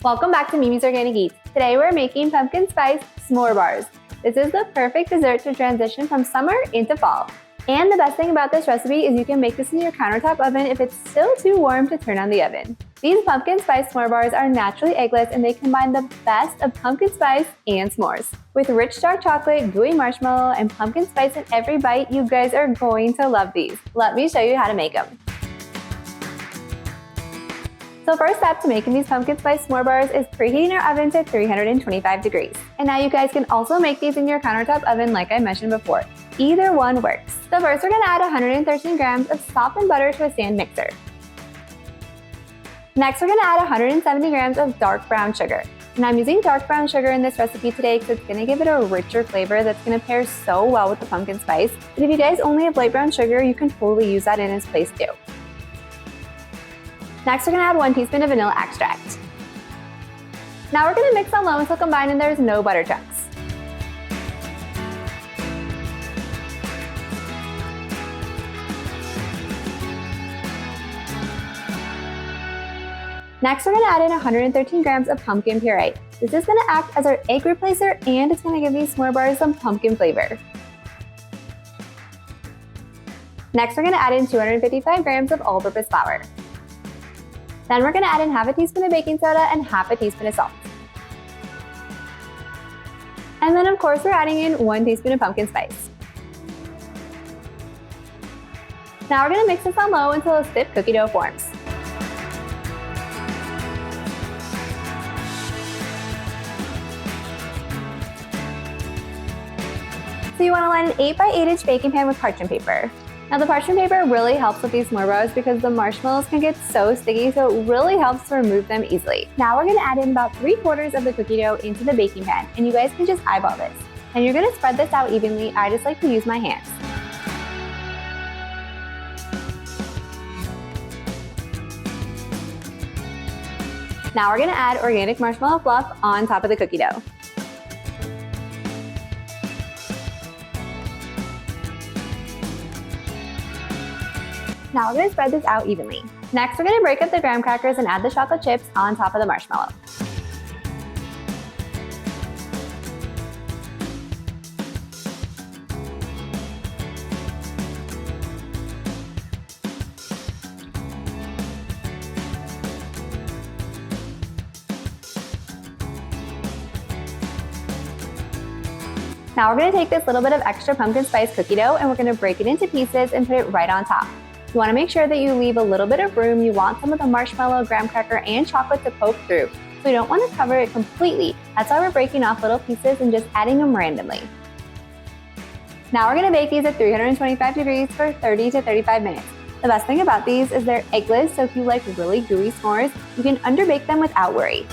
Welcome back to Mimi's Organic Eats. Today we're making pumpkin spice s'more bars. This is the perfect dessert to transition from summer into fall. And the best thing about this recipe is you can make this in your countertop oven if it's still too warm to turn on the oven. These pumpkin spice s'more bars are naturally eggless and they combine the best of pumpkin spice and s'mores. With rich dark chocolate, gooey marshmallow, and pumpkin spice in every bite, you guys are going to love these. Let me show you how to make them. So first step to making these pumpkin spice s'more bars is preheating our oven to 325 degrees. And now you guys can also make these in your countertop oven like I mentioned before. Either one works. So first we're going to add 113 grams of softened butter to a stand mixer. Next we're going to add 170 grams of dark brown sugar. And I'm using dark brown sugar in this recipe today because it's going to give it a richer flavor that's going to pair so well with the pumpkin spice. But if you guys only have light brown sugar, you can totally use that in its place too. Next, we're going to add 1 teaspoon of vanilla extract. Now we're going to mix on low until combined and there's no butter chunks. Next, we're going to add in 113 grams of pumpkin puree. This is going to act as our egg replacer and it's going to give these s'more bars some pumpkin flavor. Next, we're going to add in 255 grams of all-purpose flour. Then we're going to add in half a teaspoon of baking soda and half a teaspoon of salt. And then of course we're adding in 1 teaspoon of pumpkin spice. Now we're going to mix this on low until a stiff cookie dough forms. So you want to line an 8 by 8 inch baking pan with parchment paper. Now the parchment paper really helps with these s'more bars because the marshmallows can get so sticky, so it really helps to remove them easily. Now we're going to add in about 3/4 of the cookie dough into the baking pan, and you guys can just eyeball this. And you're going to spread this out evenly. I just like to use my hands. Now we're going to add organic marshmallow fluff on top of the cookie dough. Now we're going to spread this out evenly. Next, we're going to break up the graham crackers and add the chocolate chips on top of the marshmallow. Now we're going to take this little bit of extra pumpkin spice cookie dough and we're going to break it into pieces and put it right on top. You want to make sure that you leave a little bit of room. You want some of the marshmallow, graham cracker, and chocolate to poke through. So you don't want to cover it completely. That's why we're breaking off little pieces and just adding them randomly. Now we're going to bake these at 325 degrees for 30 to 35 minutes. The best thing about these is they're eggless, so if you like really gooey s'mores, you can underbake them without worry.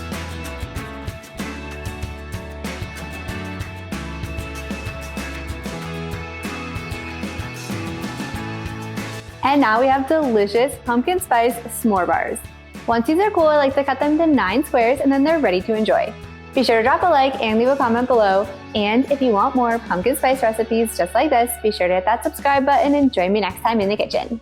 And now we have delicious pumpkin spice s'more bars. Once these are cool, I like to cut them into 9 squares and then they're ready to enjoy. Be sure to drop a like and leave a comment below. And if you want more pumpkin spice recipes just like this, be sure to hit that subscribe button and join me next time in the kitchen.